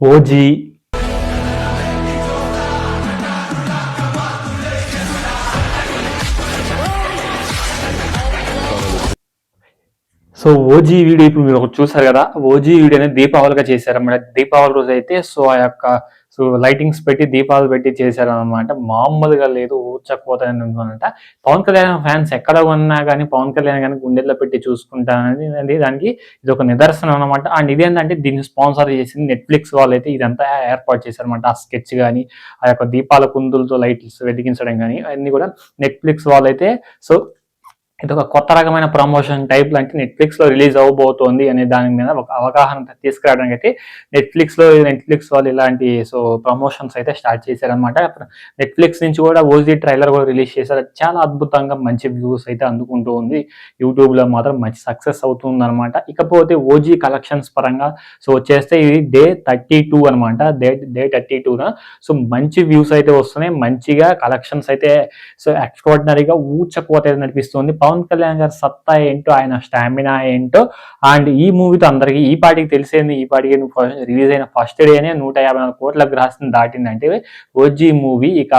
OG so OG video ఇప్పుడు మీరు ఒకటి చూసారు కదా. ఓజీ వీడియో అనేది దీపావళిగా చేశారన్నమాట. దీపావళి రోజు అయితే సో ఆ యొక్క లైటింగ్స్ పెట్టి దీపాలు పెట్టి చేశారనమాట. మామూలుగా లేదు, ఊచకపోతానంట. పవన్ కళ్యాణ్ ఫ్యాన్స్ ఎక్కడ ఉన్నా కానీ పవన్ కళ్యాణ్ కానీ గుండెల్లో పెట్టి చూసుకుంటానని దానికి ఇది ఒక నిదర్శనం అనమాట. అండ్ ఇదేంటంటే దీన్ని స్పాన్సర్ చేసింది నెట్ఫ్లిక్స్ వాళ్ళైతే ఇదంతా ఏర్పాటు చేశారనమాట. ఆ స్కెచ్ కానీ ఆ యొక్క దీపాల కుందులతో లైట్స్ వెలిగించడం కానీ అన్ని కూడా నెట్ఫ్లిక్స్ వాళ్ళైతే సో ఇది ఒక కొత్త రకమైన ప్రమోషన్ టైప్ లాంటి నెట్ఫ్లిక్స్ లో రిలీజ్ అవ్వబోతోంది అనే దాని మీద ఒక అవగాహన తీసుకురావడానికి అయితే నెట్ఫ్లిక్స్ వాళ్ళు ఇలాంటి సో ప్రమోషన్స్ అయితే స్టార్ట్ చేశారనమాట. నెట్ఫ్లిక్స్ నుంచి కూడా ఓజీ ట్రైలర్ కూడా రిలీజ్ చేశారు. చాలా అద్భుతంగా మంచి వ్యూస్ అయితే అందుకుంటూ ఉంది. యూట్యూబ్ లో మాత్రం మంచి సక్సెస్ అవుతుంది అనమాట. ఇకపోతే ఓజీ కలెక్షన్స్ పరంగా సో వచ్చేస్తే ఇది డే 32 అనమాట. డే 32 సో మంచి వ్యూస్ అయితే వస్తున్నాయి. మంచిగా కలెక్షన్స్ అయితే సో ఎక్స్ట్రాడినరీగా ఊచకోత నడిపిస్తుంది. పవన్ కళ్యాణ్ గారి సత్తా ఏంటో, ఆయన స్టామినా ఏంటో, అండ్ ఈ మూవీతో అందరికి ఈ పాటికి తెలిసేది. ఈ పాటికి రిలీజ్ అయిన ఫస్ట్ డేనే 154 కోట్ల గ్రాస్ని దాటిందంటే ఓజీ మూవీ. ఇక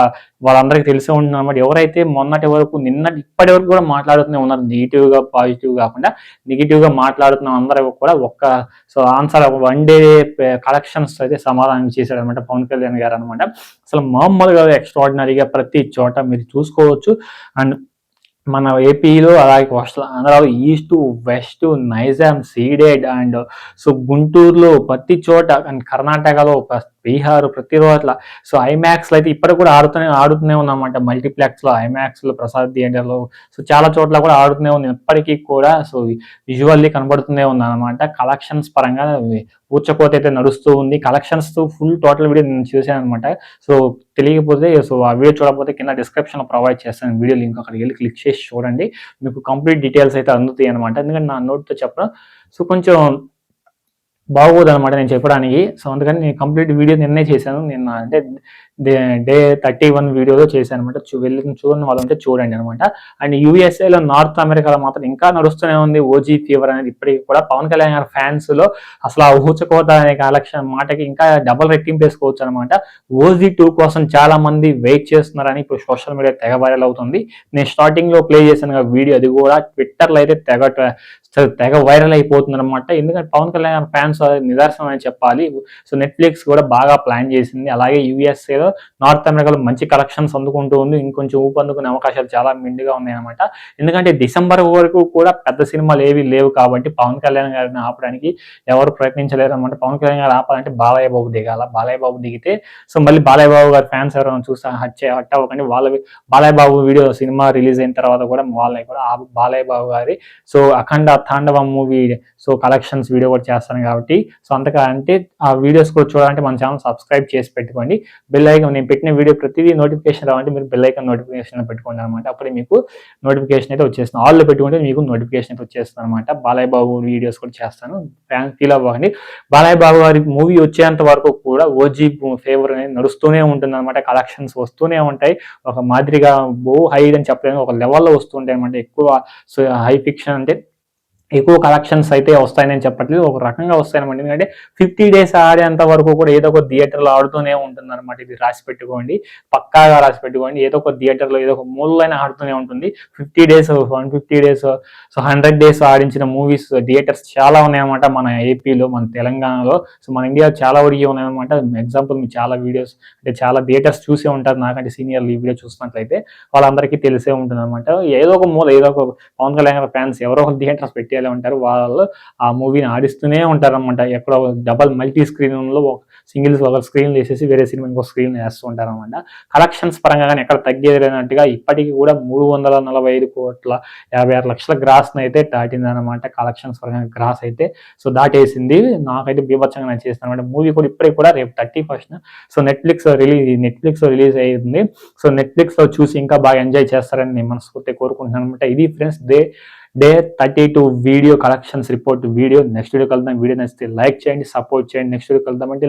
వాళ్ళందరికీ తెలిసే ఉంటుంది అనమాట. ఎవరైతే మొన్నటి వరకు ఇప్పటి వరకు కూడా మాట్లాడుతూనే ఉన్నారు, నెగిటివ్ గా పాజిటివ్ కాకుండా నెగిటివ్ గా మాట్లాడుతున్న అందరూ కూడా ఒక్క సో ఆన్సర్ 1 డే కలెక్షన్స్ అయితే సమాధానం చేశాడు అనమాట పవన్ కళ్యాణ్ గారు అనమాట. అసలు మామూలుగా ఎక్స్ట్రాడినరీగా ప్రతి చోట మీరు చూసుకోవచ్చు. అండ్ మన ఏపీలో అలాగే కోస్టల్ ఆంధ్రాలో east west Nizam ceded and so గుంటూరులో ప్రతి చోట అండ్ కర్ణాటకలో బీహార్ ప్రతి చోట్ల సో ఐమాక్స్లో అయితే ఇప్పటికి కూడా ఆడుతూనే ఉన్నమాట. మల్టీప్లెక్స్లో ఐమాక్స్లో ప్రసాద్ థియేటర్లో సో చాలా చోట్ల కూడా ఆడుతూనే ఉంది. ఇప్పటికీ కూడా సో విజువల్లీ కనబడుతూనే ఉంది అనమాట. కలెక్షన్స్ పరంగా ఊచకోత అయితే నడుస్తూ ఉంది. కలెక్షన్స్ ఫుల్ టోటల్ వీడియో నేను చూసాను అనమాట. సో తెలియకపోతే సో ఆ వీడియో చూడకపోతే కింద డిస్క్రిప్షన్ ప్రొవైడ్ చేస్తాను వీడియో లింక్, అక్కడికి వెళ్ళి క్లిక్ చేసి చూడండి. మీకు కంప్లీట్ డీటెయిల్స్ అయితే అందుతాయి అనమాట. ఎందుకంటే నా నోట్తో చెప్పడం సో కొంచెం బాగోదు అనమాట నేను చెప్పడానికి. సో అందుకని నేను కంప్లీట్ వీడియో నిన్నే చేశాను. నిన్న అంటే డే 31 వీడియోలో చేశాను అనమాట. వెళ్ళి చూడని వాళ్ళు ఉంటే చూడండి అనమాట. అండ్ యూఎస్ఏలో నార్త్ అమెరికాలో మాత్రం ఇంకా నడుస్తూనే ఉంది ఓజీ ఫీవర్ అనేది. ఇప్పటికి కూడా పవన్ కళ్యాణ్ గారి ఫ్యాన్స్ లో అసలు ఆ ఊచకోత అనే కలెక్షన్ మాటకి ఇంకా డబల్ రెట్టింపు వేసుకోవచ్చు అనమాట. ఓజీ 2 కోసం చాలా మంది వెయిట్ చేస్తున్నారని ఇప్పుడు సోషల్ మీడియా తెగ వైరల్ అవుతుంది. నేను స్టార్టింగ్ లో ప్లే చేశాను వీడియో, అది కూడా ట్విట్టర్లో అయితే తెగ వైరల్ అయిపోతుంది అనమాట. ఎందుకంటే పవన్ కళ్యాణ్ ఫ్యాన్స్ నిదర్శనం అని చెప్పాలి. సో నెట్ఫ్లిక్స్ కూడా బాగా ప్లాన్ చేసింది. అలాగే యూఎస్ఏలో నార్త్ అమెరికాలో మంచి కలెక్షన్స్ అందుకుంటూ ఉంది. ఇంకొంచెం ఊపందుకునే అవకాశాలు చాలా మెండుగా ఉన్నాయి అనమాట. ఎందుకంటే డిసెంబర్ వరకు కూడా పెద్ద సినిమాలు ఏవి లేవు కాబట్టి పవన్ కళ్యాణ్ గారిని ఆపడానికి ఎవరు ప్రయత్నించలేరు అనమాట. పవన్ కళ్యాణ్ గారు ఆపాలంటే బాలయ్య బాబు దిగాల. బాలయ్య బాబు దిగితే సో మళ్ళీ బాలయ్య బాబు గారి ఫ్యాన్స్ ఎవరైనా చూస్తే హట్ అవ్వకండి. Balayya Babu video cinema release అయిన తర్వాత కూడా వాళ్ళని కూడా బాలయ్య బాబు గారి సో అఖండ తాండవం మూవీ సో కలెక్షన్స్ వీడియో కూడా చేస్తాను కాబట్టి సో అంతగా అంటే ఆ వీడియోస్ కూడా చూడాలంటే మన ఛానల్ సబ్స్క్రైబ్ చేసి పెట్టుకోండి. బెల్ ఐకాన్, నేను పెట్టిన వీడియో ప్రతిదీ నోటిఫికేషన్ రావాలంటే మీరు బెల్ ఐకాన్ నోటిఫికేషన్ పెట్టుకోండి అనమాట. అప్పుడే మీకు నోటిఫికేషన్ అయితే వచ్చేస్తుంది. ఆల్లో పెట్టుకుంటే మీకు నోటిఫికేషన్ అయితే వచ్చేస్తుంది అనమాట. బాలయ్య బాబు వీడియోస్ కూడా చేస్తాను, ఫ్యాన్ ఫీల్ అవ్వండి. బాలయ్య బాబు గారి మూవీ వచ్చేంత వరకు కూడా ఓజీ ఫేవర్ అనేది నడుస్తూనే ఉంటుంది అనమాట. కలెక్షన్స్ వస్తూనే ఉంటాయి. ఒక మాదిరిగా హై అని చెప్పలేము, ఒక లెవెల్లో వస్తుంటాయి అనమాట. ఎక్కువ సో హై ఫిక్షన్ అంటే ఎక్కువ కలెక్షన్స్ అయితే వస్తాయని చెప్పట్లేదు, ఒక రకంగా వస్తాయన్నమాట. ఎందుకంటే 50 days ఆడేంత వరకు కూడా ఏదో ఒక థియేటర్లో ఆడుతూనే ఉంటుంది అనమాట. ఇది రాసి పెట్టుకోండి, పక్కాగా రాసి పెట్టుకోండి. ఏదో ఒక థియేటర్లో ఏదో ఒక మూలైనా ఆడుతూనే ఉంటుంది. 50 days 150 days సో 100 days ఆడించిన మూవీస్ థియేటర్స్ చాలా ఉన్నాయన్నమాట మన ఏపీలో, మన తెలంగాణలో. సో మన ఇండియా చాలా వరకు ఉన్నాయన్నమాట. ఎగ్జాంపుల్ మీరు చాలా వీడియోస్ అంటే చాలా థియేటర్స్ చూసే ఉంటారు నాకంటే సీనియర్లు. ఈ వీడియో చూసినట్లయితే వాళ్ళందరికీ తెలిసే ఉంటుంది అనమాట. ఏదో ఒక మూల ఏదో ఒక పవన్ కళ్యాణ్ ఫ్యాన్స్ ఎవరో ఒక థియేటర్స్ పెట్టి ఉంటారు, వాళ్ళు ఆ మూవీని ఆడిస్తూనే ఉంటారు అనమాట. ఎక్కడో డబల్ మల్టీ స్క్రీన్ లో సింగిల్స్ ఒక స్క్రీన్ వేసేసి వేరే సినిమా ఇంకో స్క్రీన్ వేస్తూ ఉంటారు అనమాట. కలెక్షన్స్ పరంగా కానీ ఎక్కడ తగ్గేది లేనట్టుగా ఇప్పటికీ కూడా 345 కోట్ల 56 లక్షల గ్రాస్ అయితే దాటిందనమాట. కలెక్షన్స్ పరంగా గ్రాస్ అయితే సో దాటేసింది. నాకైతే బీభత్సంగా నచ్చేసింది అనమాట. మూవీ కూడా ఇప్పటికి కూడా రేపు 31st సో నెట్ఫ్లిక్స్ లో రిలీజ్ అయ్యింది. సో నెట్ఫ్లిక్స్ లో చూసి ఇంకా బాగా ఎంజాయ్ చేస్తారని నేను మనస్ఫూర్తి కోరుకుంటున్నాను అనమాట. ఇది friends day 32 video collections report video. Next video కలుద్దాం. వీడియో నచ్చితే లైక్ చేయండి, సపోర్ట్ చేయండి. నెక్స్ట్ వీడియో కలుద్దాం. అంటే